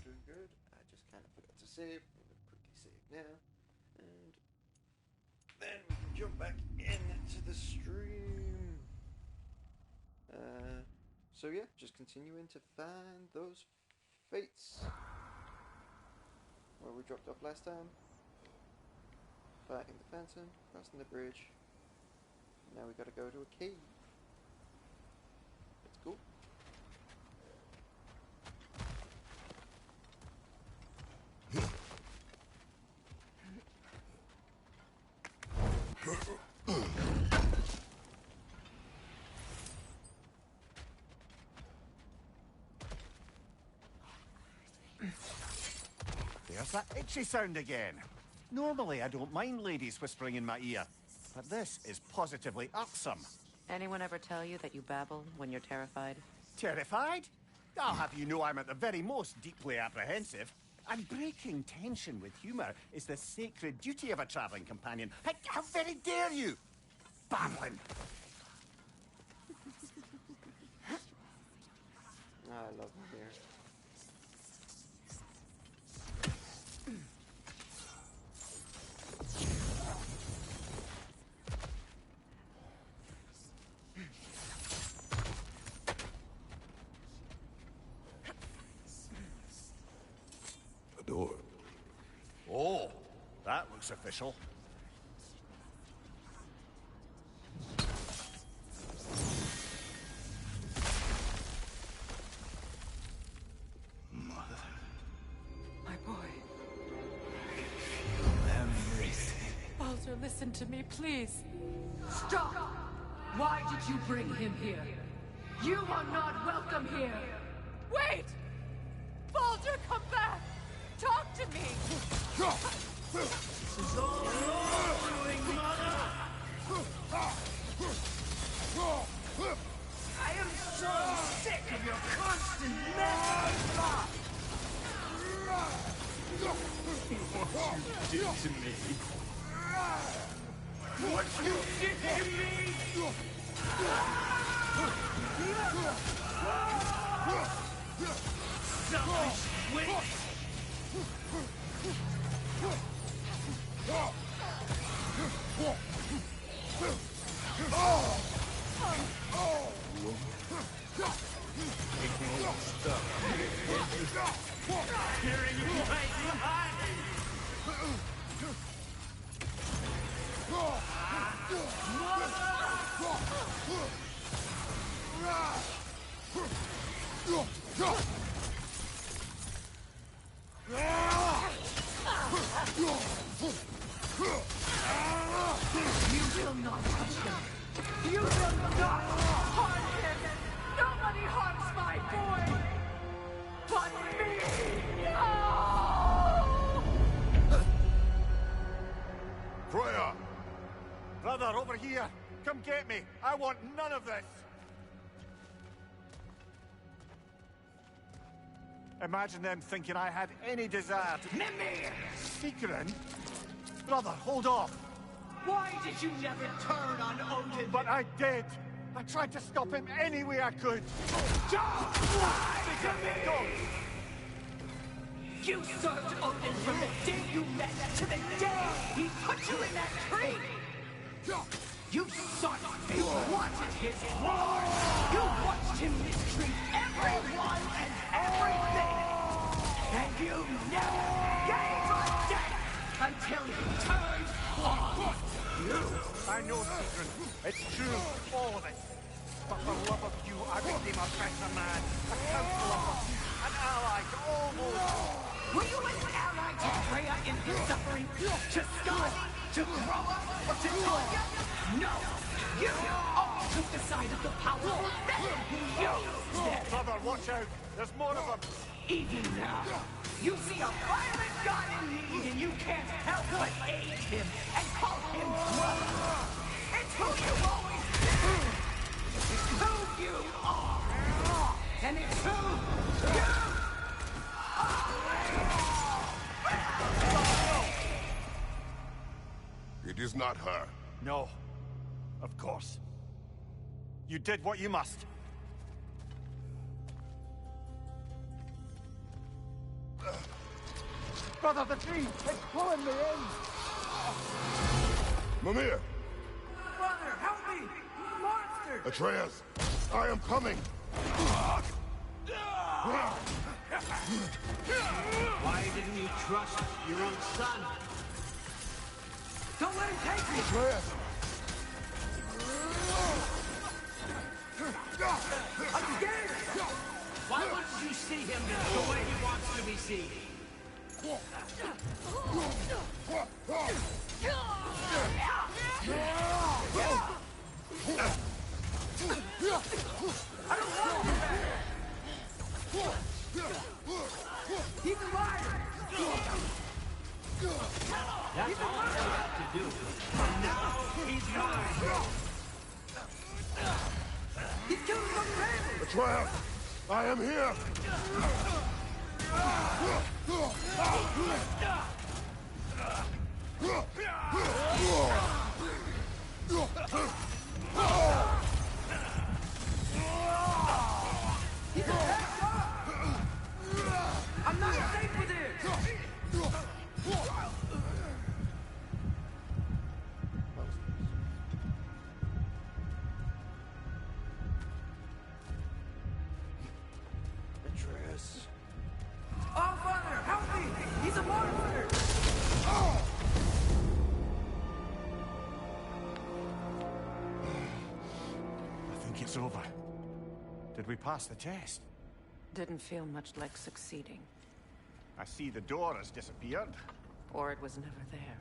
doing good. I just kind of forgot to save. I'm going to quickly save now. And then we can jump back into the stream. So yeah, just continuing to find those fates. Where we dropped off last time. Fighting the phantom, crossing the bridge. Now we gotta go to a cave. Let's go. There's that itchy sound again. Normally I don't mind ladies whispering in my ear, but this is positively irksome. Anyone ever tell you that you babble when you're terrified? Terrified? I'll have you know I'm at the very most deeply apprehensive. And breaking tension with humour is the sacred duty of a travelling companion. How very dare you! Babbling! I love him here. A door. Oh, that looks official. Mother. My boy. Everything. Baldur, listen to me, please. Stop! Why did you bring him here? You are not welcome here! Wait! Baldur, come back! Talk to me! This is all your doing, Mother! I am so sick of your constant mess! What you did to me! What you did to me! Selfish witch! Hearing you right behind me! You will not touch him! You will not harm him! Nobody harms my boy! But me! No! Freya! Brother, over here! Come get me! I want none of this! Imagine them thinking I had any desire to... Mimir! Secret? Brother, hold off! Why did you never turn on Odin? But I did! I tried to stop him any way I could! Don't lie to me! Don't! You served Odin from the day you met to the day he put you in that tree! You sought and wanted his war! You watched him mistreat everyone and everything! And you never gave a damn until he turned on you! I know, Secret. It's true, all of it. But for love of you, I became a better man, a counselor, an ally to all those... Were you an ally to Freya in his suffering? To Scott? To Groa? Or to Tonya? No! You all took the side of the powerful, then you them! Brother, watch out! There's more of them! Even now, you see a violent god in need and you can't help but aid him and call him brother! It's who you always been! It's who you are! And it's who you are! It is not her. No. Of course. You did what you must. brother, the tree! It's pulling me in! Mimir! Brother, help me! Monster! Atreus! I am coming! Why didn't you trust your own son? Don't let him take me! Atreus! I'm scared! Why wouldn't you see him the way he wants to be seen? I don't want him back! He's alive! That's all you have to do. And now he's mine. He's killing some family! Atreus! I am here! He's attacked us! I'm not safe with this! Atreus. Oh, Father, help me! He's a monster! I think it's over. Did we pass the test? Didn't feel much like succeeding. I see the door has disappeared. Or it was never there.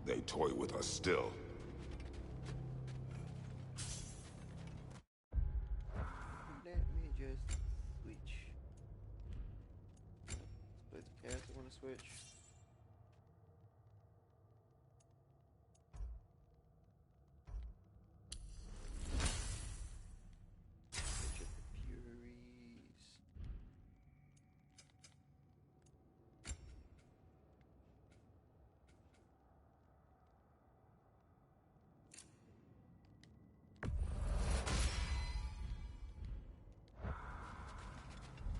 They toy with us still. Let me just switch. Split the cast, I want to switch. Switch up the Furies.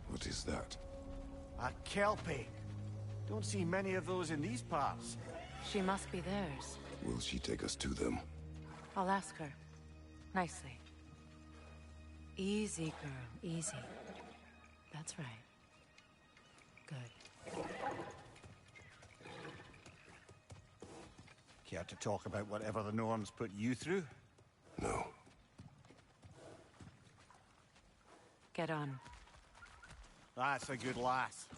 What is that? A kelpie. Don't see many of those in these parts. She must be theirs. Will she take us to them? I'll ask her. Nicely. Easy, girl. Easy. That's right. Good. Care to talk about whatever the norms put you through? No. Get on. That's a good lass.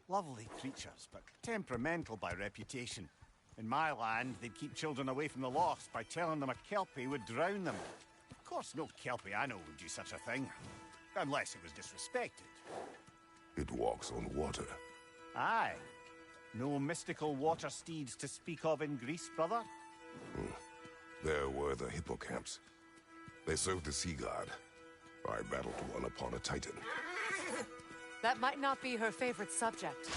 Lovely creatures, but temperamental by reputation. In my land, they'd keep children away from the lost by telling them a kelpie would drown them. Of course, no kelpie I know would do such a thing. Unless it was disrespected. It walks on water. Aye. No mystical water steeds to speak of in Greece, brother? There were the hippocamps. They served the sea god. I battled one upon a titan. That might not be her favorite subject.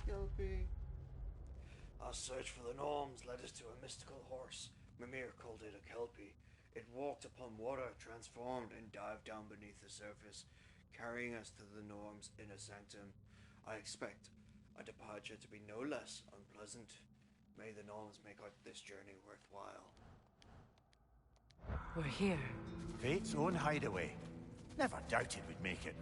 Kelpie. Our search for the norms led us to a mystical horse. Mimir called it a Kelpie. It walked upon water, transformed, and dived down beneath the surface, carrying us to the norms' inner sanctum. I expect our departure to be no less unpleasant. May the norms make out this journey worthwhile. We're here. Fate's own hideaway. Never doubted we'd make it.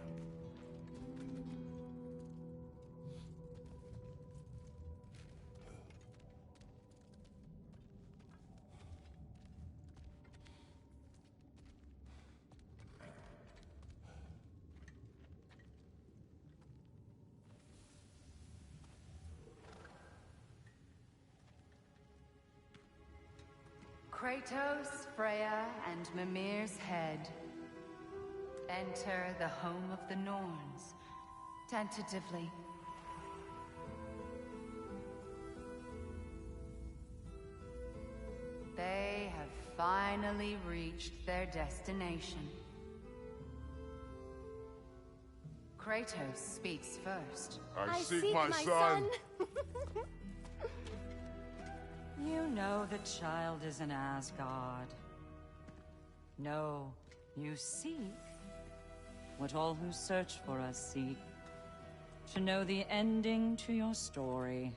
Kratos, Freya, and Mimir's head. Enter the home of the Norns. Tentatively. finally reached their destination. Kratos speaks first. I seek my son. You know the child is in Asgard. No, you seek what all who search for us seek. To know the ending to your story.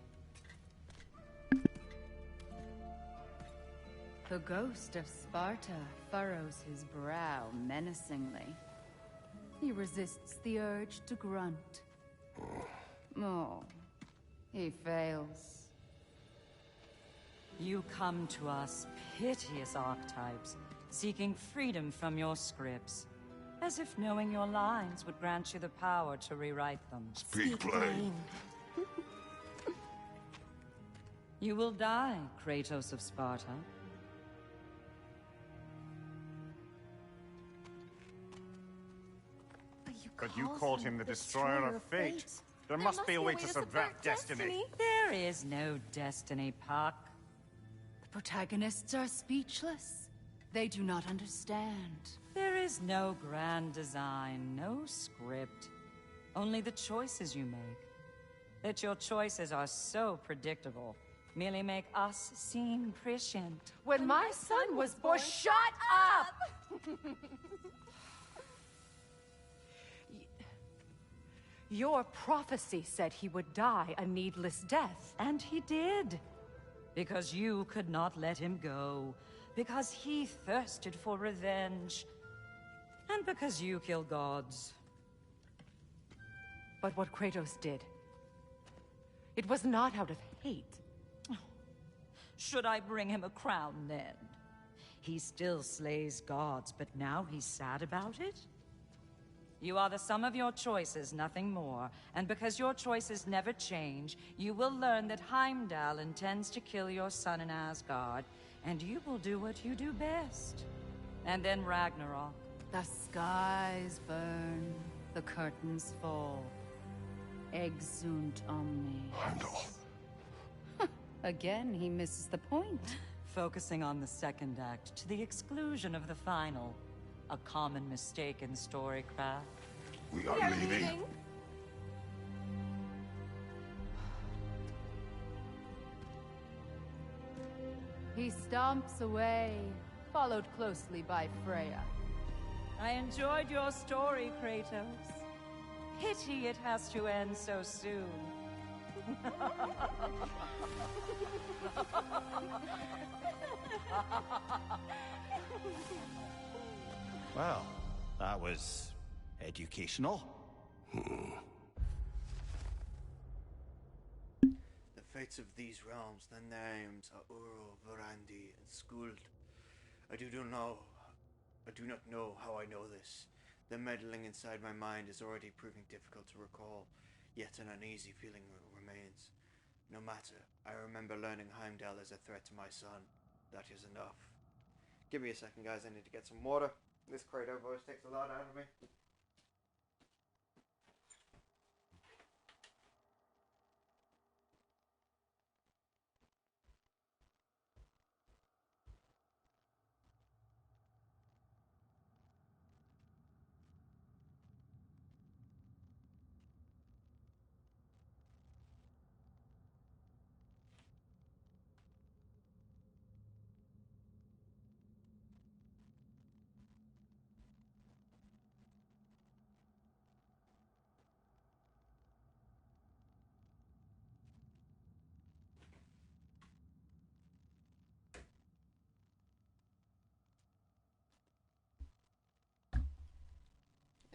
The ghost of Sparta furrows his brow menacingly. He resists the urge to grunt. Oh, he fails. You come to us, piteous archetypes, seeking freedom from your scripts. As if knowing your lines would grant you the power to rewrite them. Speak plain. You will die, Kratos of Sparta. But you called him the destroyer of fate. There must be a way to subvert destiny. There is no destiny, Puck. The protagonists are speechless. They do not understand. There is no grand design, no script. Only the choices you make. That your choices are so predictable merely make us seem prescient. When my son was born, shut up! Your prophecy said he would die a needless death. And he did. Because you could not let him go. Because he thirsted for revenge. And because you kill gods. But what Kratos did, it was not out of hate. Should I bring him a crown then? He still slays gods, but now he's sad about it? You are the sum of your choices, nothing more. And because your choices never change, you will learn that Heimdall intends to kill your son in Asgard, and you will do what you do best. And then Ragnarok. The skies burn, the curtains fall. Exunt omni. Heimdall. Again, he misses the point. Focusing on the second act to the exclusion of the final. A common mistake in storycraft. We are leaving. He stomps away, followed closely by Freya. I enjoyed your story, Kratos. Pity it has to end so soon. Well, that was educational. The fates of these realms, their names are Uro, Varandi, and Skuld. I do not know how I know this. The meddling inside my mind is already proving difficult to recall, yet an uneasy feeling remains. No matter, I remember learning Heimdall is a threat to my son. That is enough. Give me a second, guys, I need to get some water. This Kratos voice takes a lot out of me.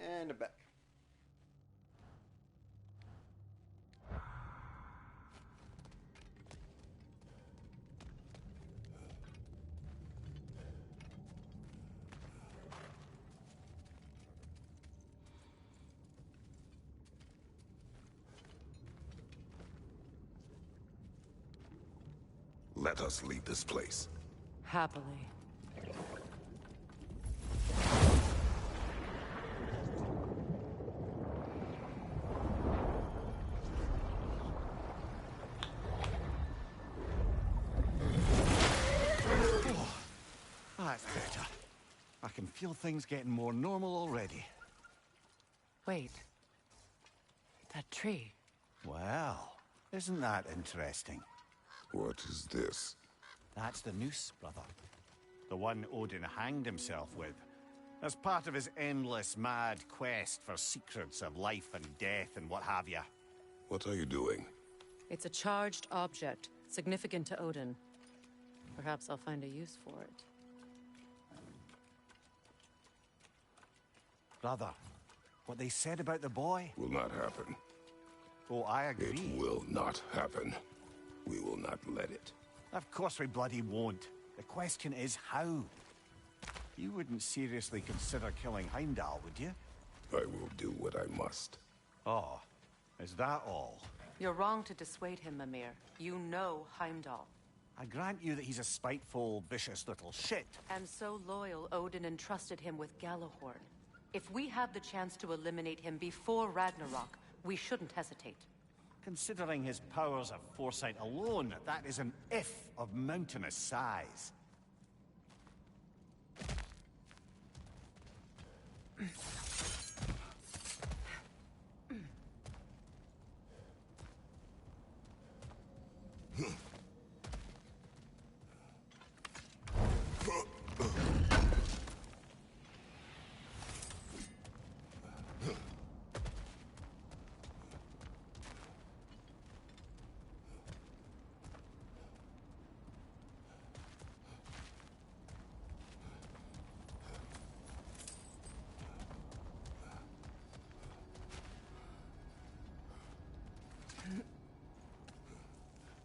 And back. Let us leave this place. Happily. feel things getting more normal already. Wait. That tree. Well, isn't that interesting? What is this? That's the noose, brother. The one Odin hanged himself with, as part of his endless, mad quest for secrets of life and death and what have you. What are you doing? It's a charged object, significant to Odin. Perhaps I'll find a use for it. Brother, what they said about the boy? Will not happen. Oh, I agree. It will not happen. We will not let it. Of course we bloody won't. The question is how. You wouldn't seriously consider killing Heimdall, would you? I will do what I must. Oh, is that all? You're wrong to dissuade him, Mimir. You know Heimdall. I grant you that he's a spiteful, vicious little shit. And so loyal, Odin entrusted him with Gjallarhorn. If we have the chance to eliminate him before Ragnarok, we shouldn't hesitate. Considering his powers of foresight alone, that is an if of mountainous size.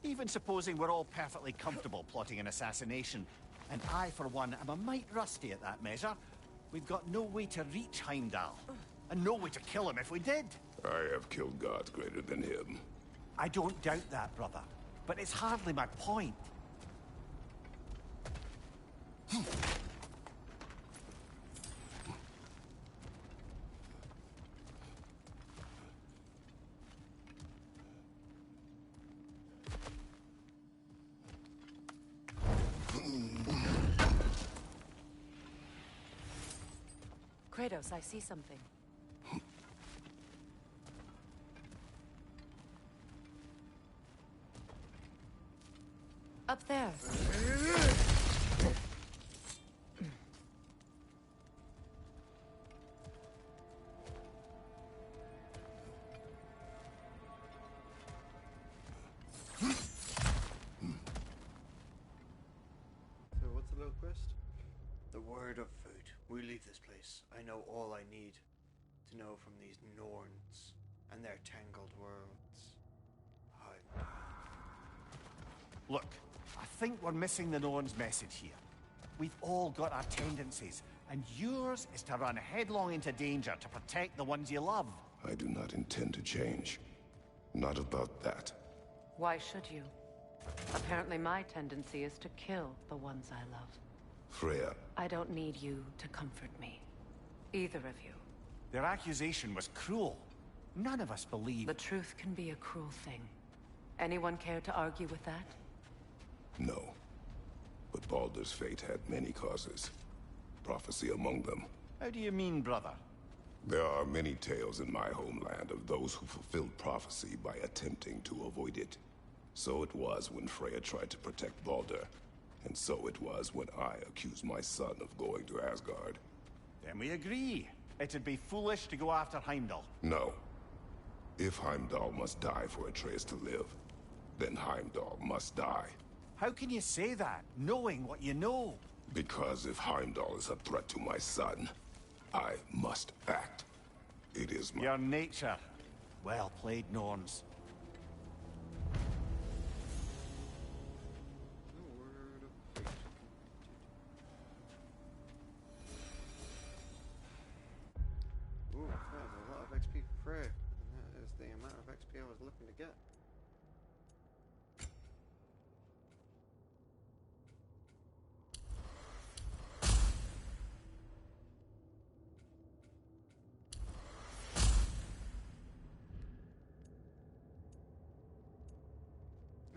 Even supposing we're all perfectly comfortable plotting an assassination, and I, for one, am a mite rusty at that measure, we've got no way to reach Heimdall, and no way to kill him if we did. I have killed gods greater than him. I don't doubt that, brother, but it's hardly my point. Kratos, I see something. Up there. So what's the little quest? The word of food. We leave this place. I know all I need to know from these Norns and their tangled worlds. Hi. Look, I think we're missing the Norn's message here. We've all got our tendencies, and yours is to run headlong into danger to protect the ones you love. I do not intend to change. Not about that. Why should you? Apparently my tendency is to kill the ones I love. Freya, I don't need you to comfort me. Either of you. Their accusation was cruel. None of us believe. The truth can be a cruel thing. Anyone care to argue with that? no. But Baldur's fate had many causes. Prophecy among them. How do you mean, brother? There are many tales in my homeland of those who fulfilled prophecy by attempting to avoid it. So it was when Freya tried to protect Baldur. And so it was when I accused my son of going to Asgard. Then we agree. It'd be foolish to go after Heimdall. No. If Heimdall must die for Atreus to live, then Heimdall must die. How can you say that, knowing what you know? Because if Heimdall is a threat to my son, I must act. It is my... Your nature. Well played, Norns. The word of fate. Ooh, that's a lot of XP for Freya. And that is the amount of XP I was looking to get.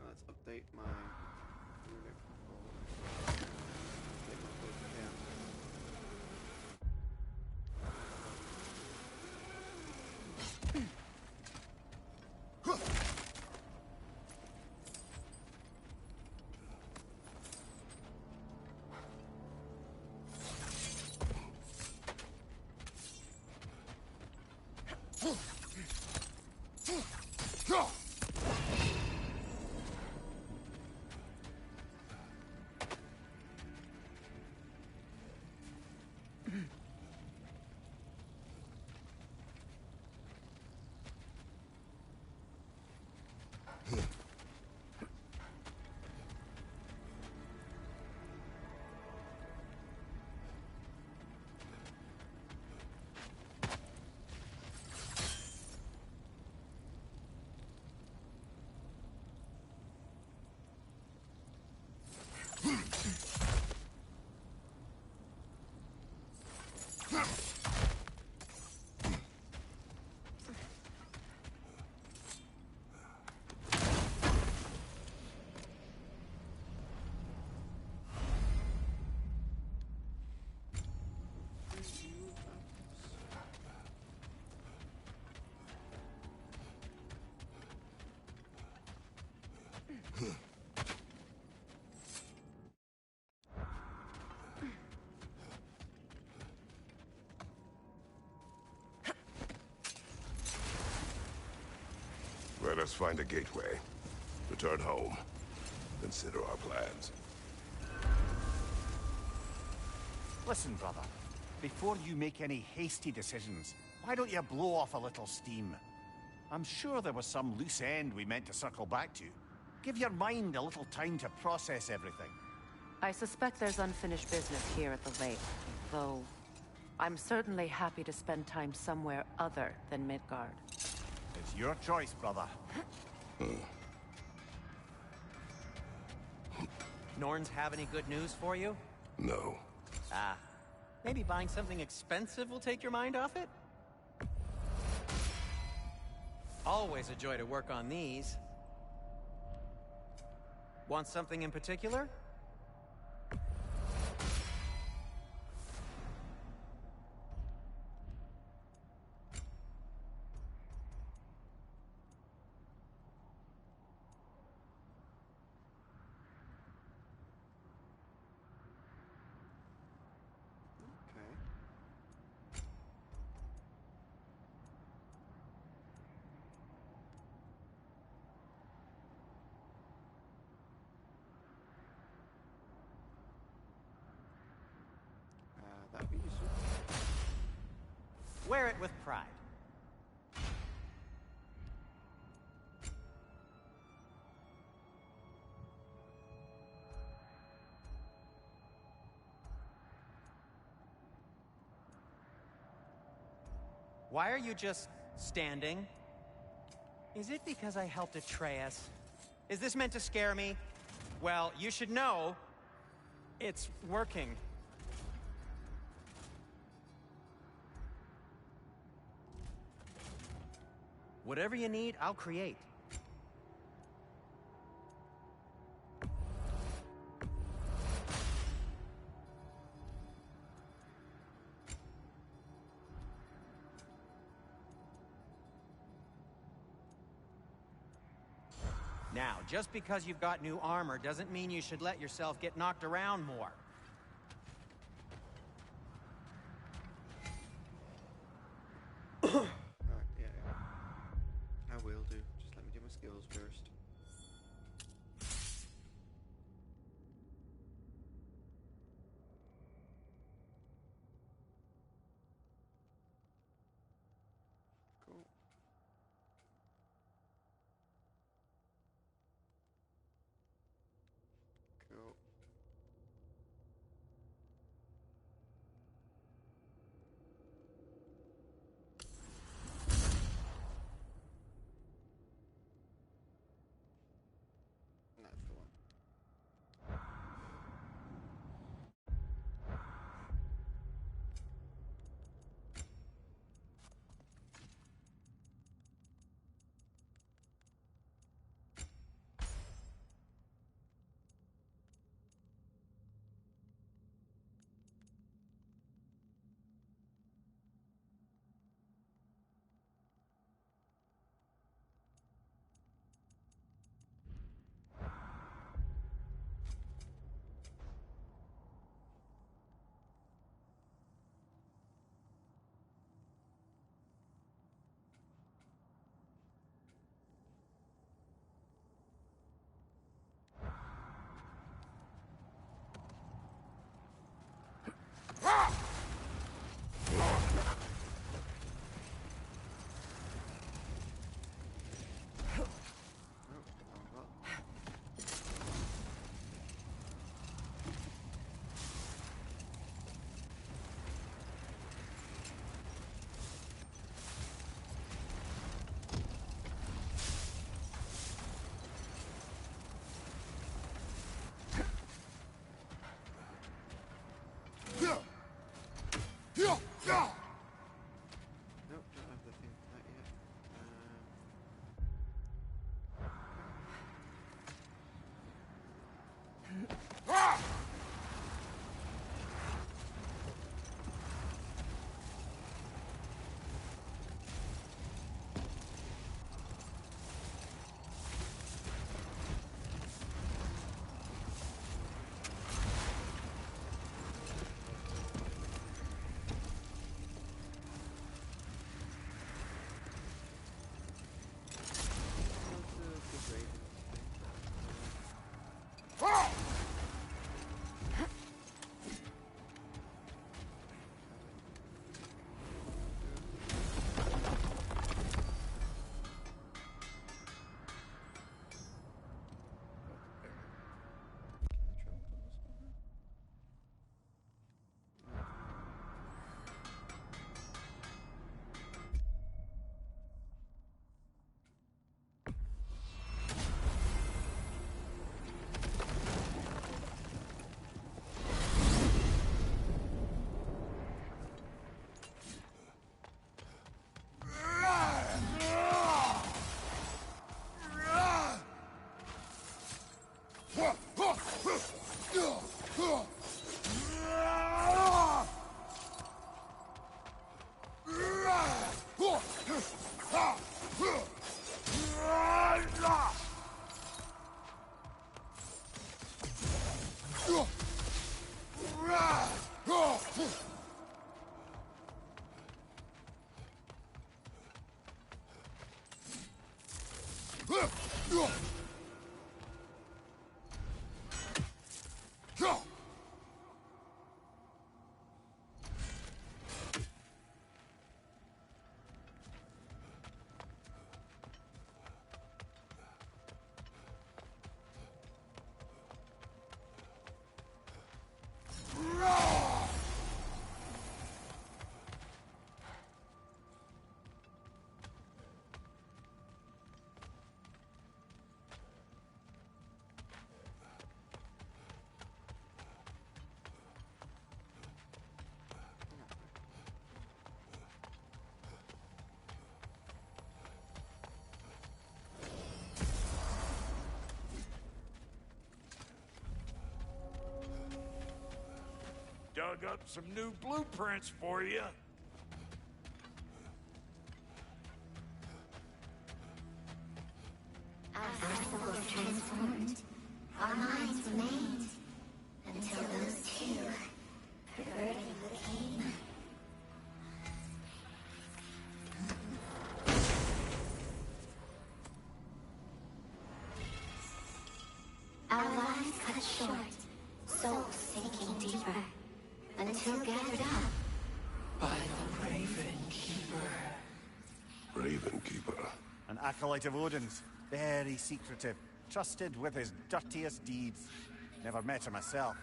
Let's update my runic. Update my book again. Let us find a gateway. Return home. Consider our plans. Listen, brother. Before you make any hasty decisions, why don't you blow off a little steam? I'm sure there was some loose end we meant to circle back to. Give your mind a little time to process everything. I suspect there's unfinished business here at the lake, though I'm certainly happy to spend time somewhere other than Midgard. It's your choice, brother. Norns have any good news for you? No. Ah, maybe buying something expensive will take your mind off it? Always a joy to work on these. Want something in particular? Okay. That'd be useful. Wear it with pride. Why are you just standing? Is it because I helped Atreus? Is this meant to scare me? Well, you should know, it's working. Whatever you need, I'll create. Now, just because you've got new armor doesn't mean you should let yourself get knocked around more. Yeah. I will do. Just let me do my skills first. Cool. Cool. Nope, don't have the thing for that yet. Dug up some new blueprints for you. Our souls were transformed. Our minds were made. Until those two perverted came. Our lives cut short. Souls sinking deeper. Until gathered up By the Raven Keeper. Raven Keeper. An acolyte of Odin's. Very secretive. Trusted with his dirtiest deeds. Never met her myself.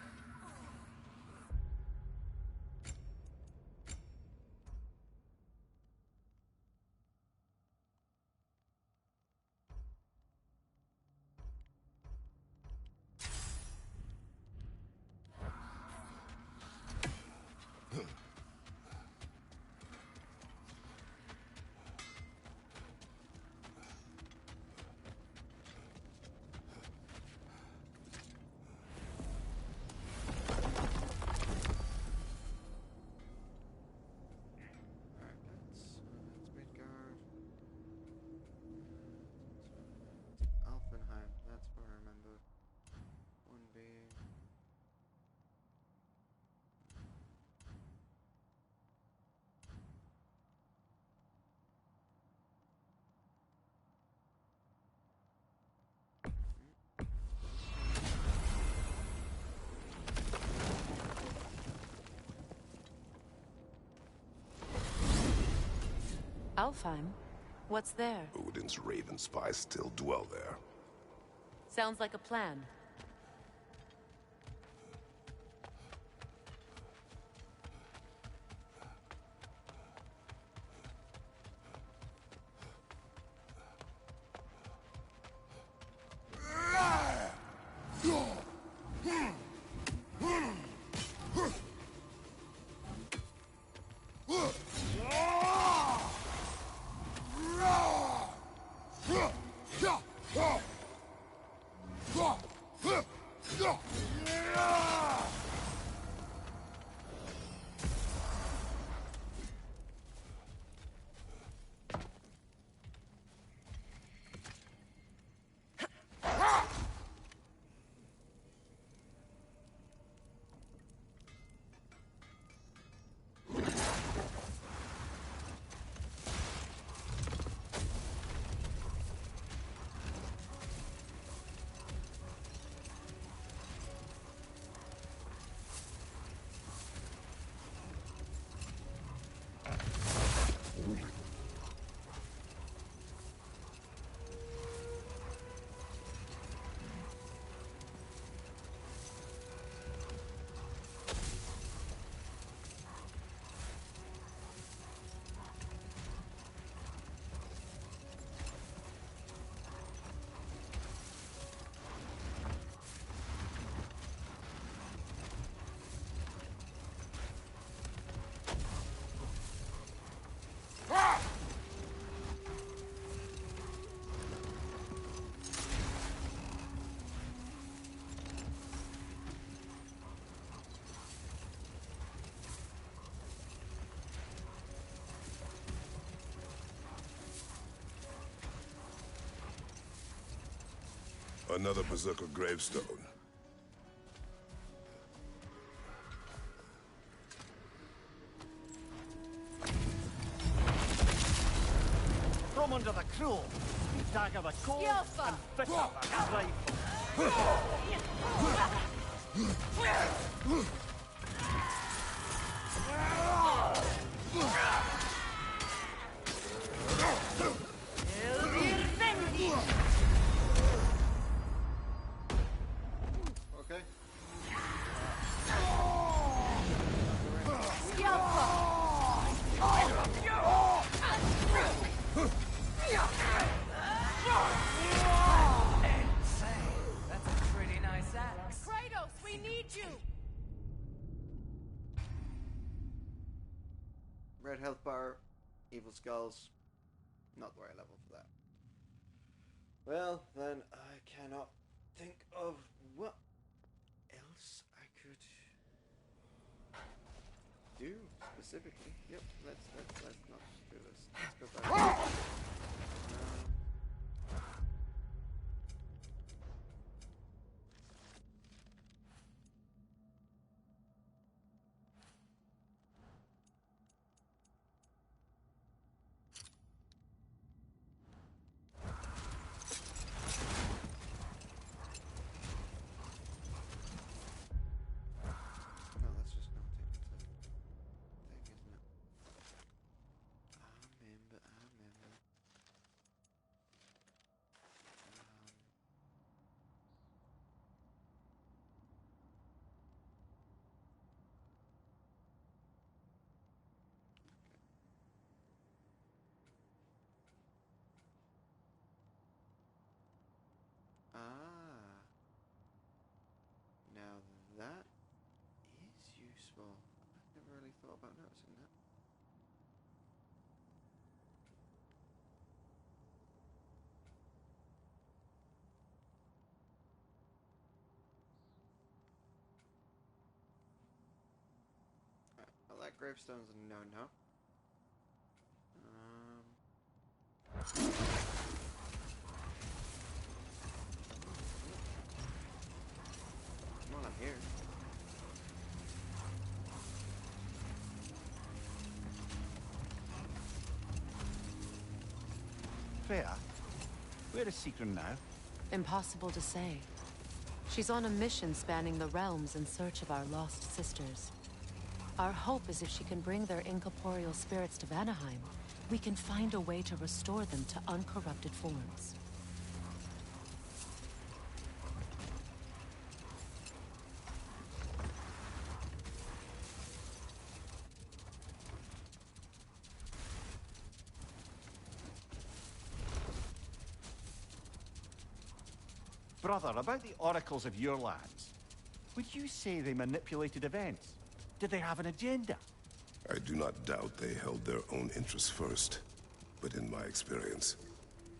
Alfheim? What's there? Odin's raven spies still dwell there. Sounds like a plan. Another Berserker gravestone. From under the crow, dagger the cold, Skillful. and fit up a Okay. That's a pretty nice axe. Kratos, we need you! Red health bar, evil skulls. Not the right level for that. Well, then I cannot think of what else I could do specifically. Yep, let's not do this. Let's go back. No, let's just go and take it to thing, isn't it? I remember. Ah. Now that is useful. I've never really thought about noticing that. Right, well, that gravestone's a no-no. Well, I'm here. Freya, where is Sigrun now? Impossible to say. She's on a mission spanning the realms in search of our lost sisters. Our hope is if she can bring their incorporeal spirits to Vanaheim, we can find a way to restore them to uncorrupted forms. Brother, about the oracles of your lands, would you say they manipulated events? Did they have an agenda? I do not doubt they held their own interests first. But in my experience,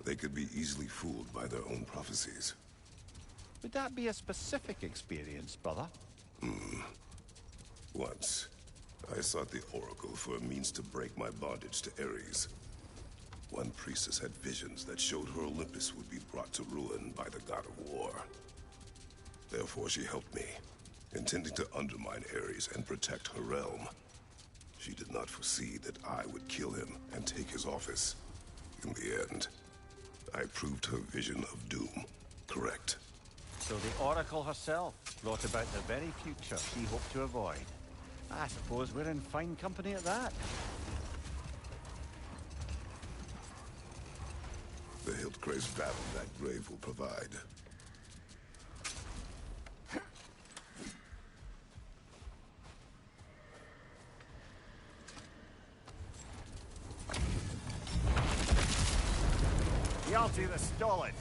they could be easily fooled by their own prophecies. Would that be a specific experience, brother? Once, I sought the Oracle for a means to break my bondage to Ares. One priestess had visions that showed her Olympus would be brought to ruin by the God of War. Therefore, she helped me, intending to undermine Ares and protect her realm. She did not foresee that I would kill him and take his office. In the end, I proved her vision of doom correct. So the Oracle herself brought about the very future she hoped to avoid. I suppose we're in fine company at that. The Hildgrave's battle that grave will provide. Yalti the Stolid!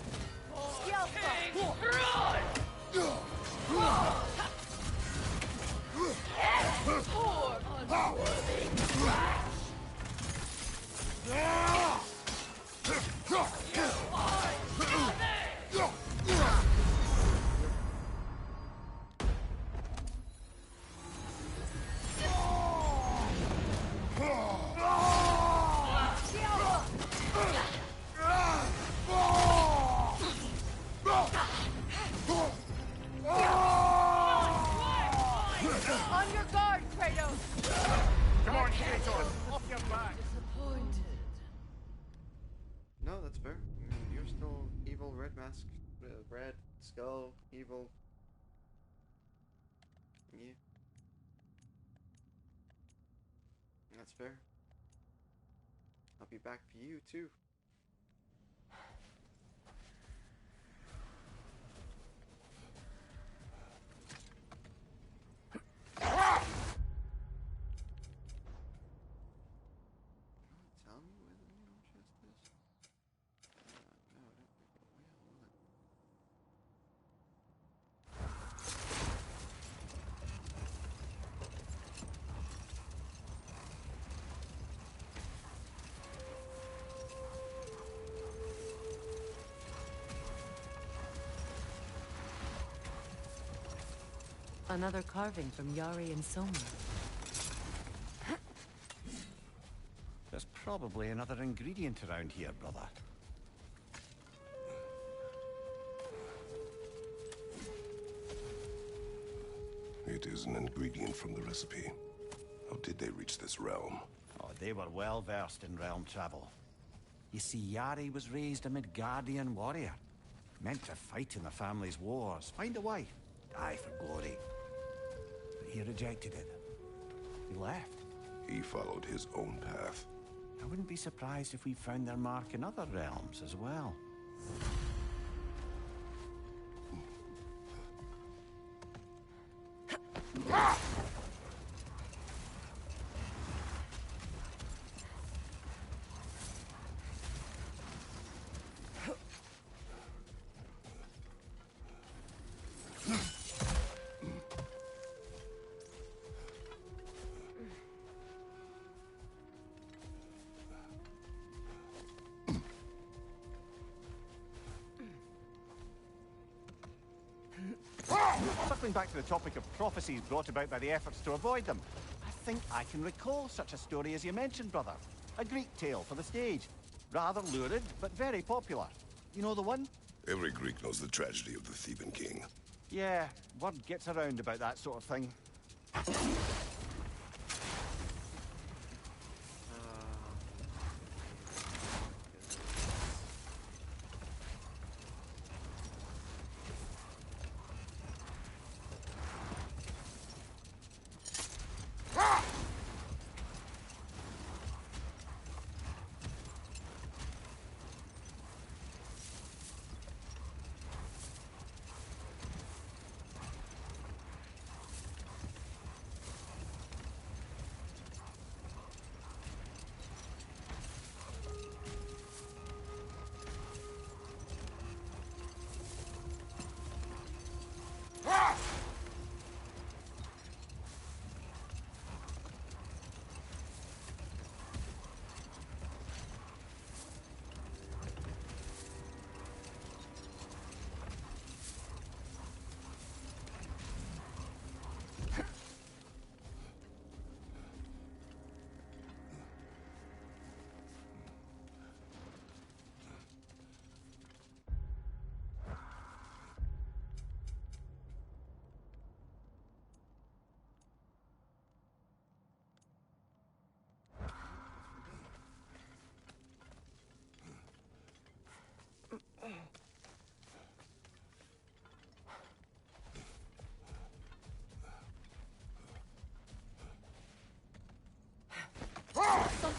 On your guard, Kratos! Come on, Kratos! Off your back! No, that's fair. I mean, you're still evil, red mask, red skull, evil. Yeah. That's fair. I'll be back for you, too. Tell me where the neon chest is? No, I don't think it will. Another carving from Yari and Soma. There's probably another ingredient around here, brother. It is an ingredient from the recipe. How did they reach this realm? Oh, they were well versed in realm travel. You see, Yari was raised a Midgardian warrior. Meant to fight in the family's wars, find a wife, die for glory. But he rejected it. He left. He followed his own path. I wouldn't be surprised if we found their mark in other realms as well. Circling back to the topic of prophecies brought about by the efforts to avoid them, I think I can recall such a story as you mentioned, brother. A Greek tale for the stage. Rather lurid, but very popular. You know the one? Every Greek knows the tragedy of the Theban king. Yeah, word gets around about that sort of thing.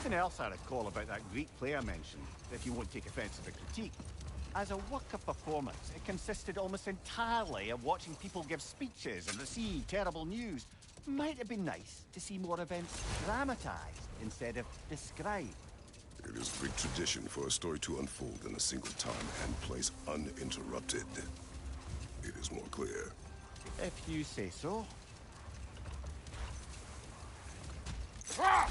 Something else I recall about that Greek play I mentioned, if you won't take offense to the critique. As a work of performance, it consisted almost entirely of watching people give speeches and receive terrible news. Might have been nice to see more events dramatized instead of described. It is Greek tradition for a story to unfold in a single time and place uninterrupted. It is more clear. If you say so. Ah!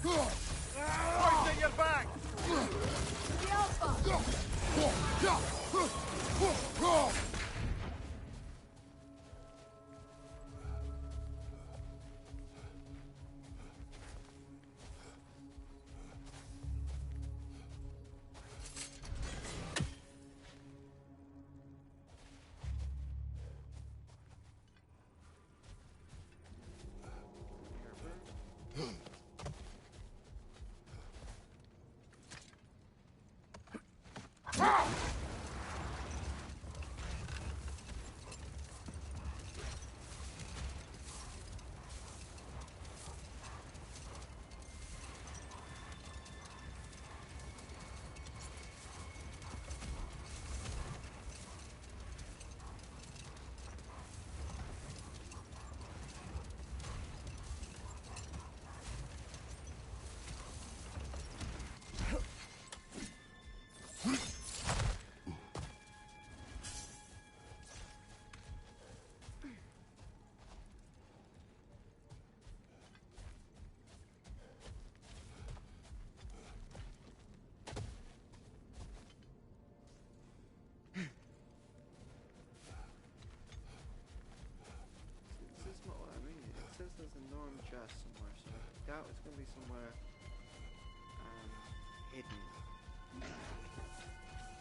Pointing your back! The Alpha! There's a norm chest somewhere, so I doubt it's going to be somewhere hidden.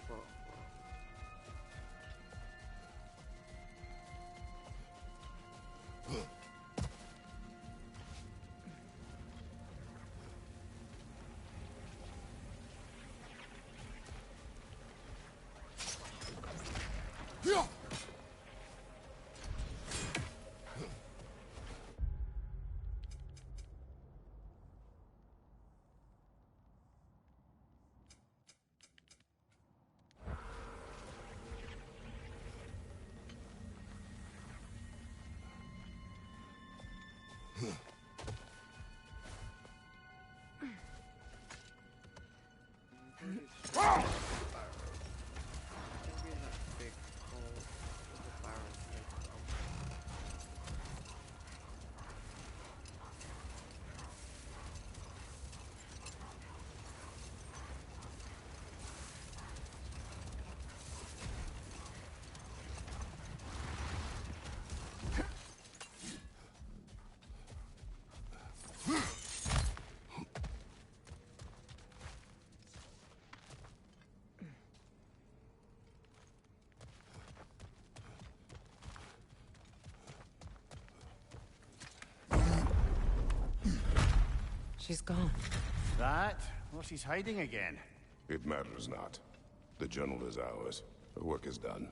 But She's gone. That? Well, she's hiding again. It matters not. The journal is ours. The work is done.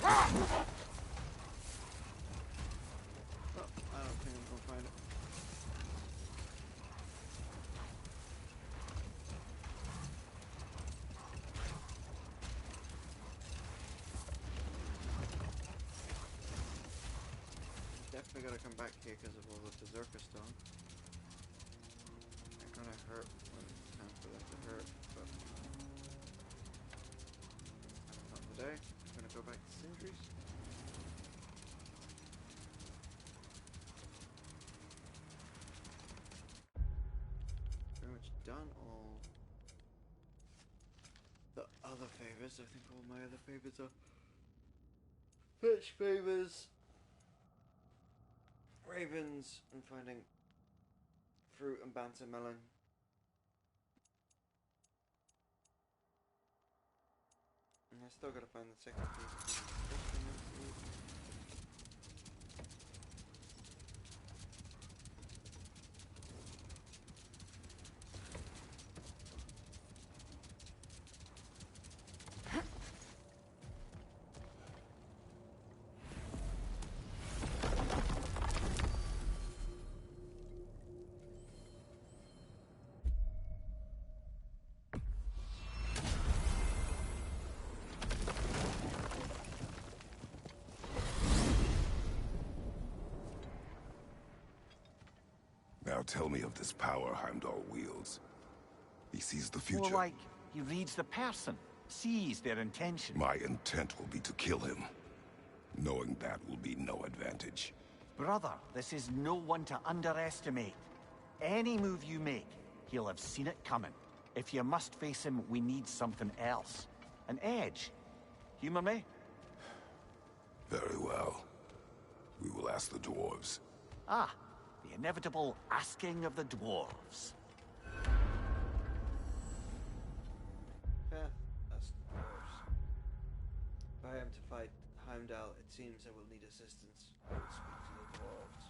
I don't think I'm gonna find it. Definitely gotta come back here because of all the berserker stone. They're gonna hurt when it's time for them to hurt, but not today. I'm gonna go back to Sindri's. Pretty much done all the other favors. I think all my other favors are fetch favors, ravens, and finding fruit and banter melon. And I still gotta find the second piece. Now tell me of this power Heimdall wields. He sees the future. More like he reads the person, sees their intention. My intent will be to kill him. Knowing that will be no advantage. Brother, this is no one to underestimate. Any move you make, he'll have seen it coming. If you must face him, we need something else. An edge. Humor me? Very well. We will ask the dwarves. Ah, the inevitable asking of the dwarves. Fair. That's the dwarves. If I am to fight Heimdall, it seems I will need assistance. I will speak to the dwarves.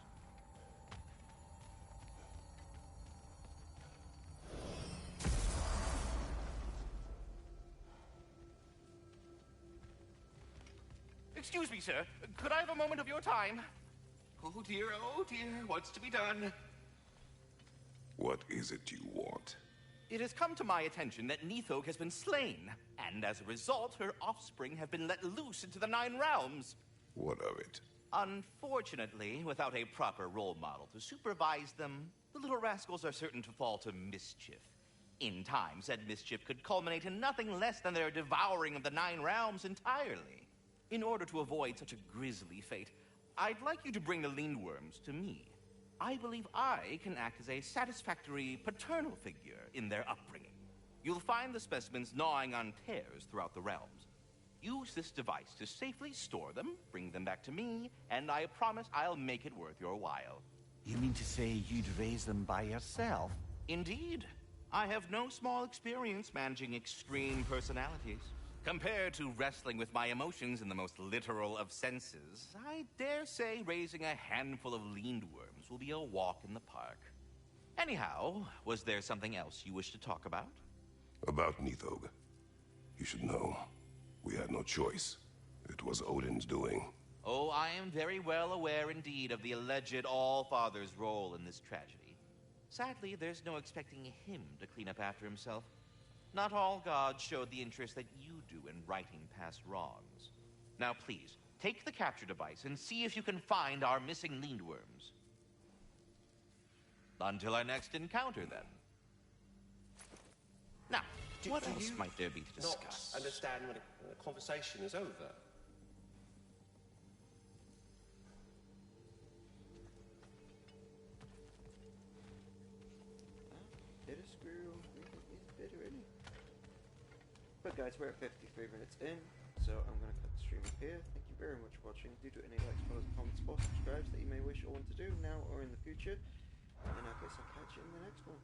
Excuse me, sir. Could I have a moment of your time? Oh dear, what's to be done? What is it you want? It has come to my attention that Nithog has been slain, and as a result, her offspring have been let loose into the Nine Realms. What of it? Unfortunately, without a proper role model to supervise them, the little rascals are certain to fall to mischief. In time, said mischief could culminate in nothing less than their devouring of the Nine Realms entirely. In order to avoid such a grisly fate, I'd like you to bring the Lindworms to me. I believe I can act as a satisfactory paternal figure in their upbringing. You'll find the specimens gnawing on tears throughout the realms. Use this device to safely store them, bring them back to me, and I promise I'll make it worth your while. You mean to say you'd raise them by yourself? Indeed. I have no small experience managing extreme personalities. Compared to wrestling with my emotions in the most literal of senses, I dare say raising a handful of Lindworms will be a walk in the park. Anyhow, was there something else you wish to talk about? About Nithog. You should know, we had no choice. It was Odin's doing. Oh, I am very well aware indeed of the alleged All-Father's role in this tragedy. Sadly, there's no expecting him to clean up after himself. Not all gods showed the interest that you do in righting past wrongs. Now please, take the capture device and see if you can find our missing Lindworms. Until our next encounter, then. Now, what else might there be to discuss? Not understand when a conversation is over. Did a squirrel really is better, isn't he? But guys, we're at 53 minutes in, so I'm going to cut the stream up here. Thank you very much for watching. Do any likes, follows, comments, or subscribes that you may wish or want to do now or in the future. And I guess I'll catch you in the next one.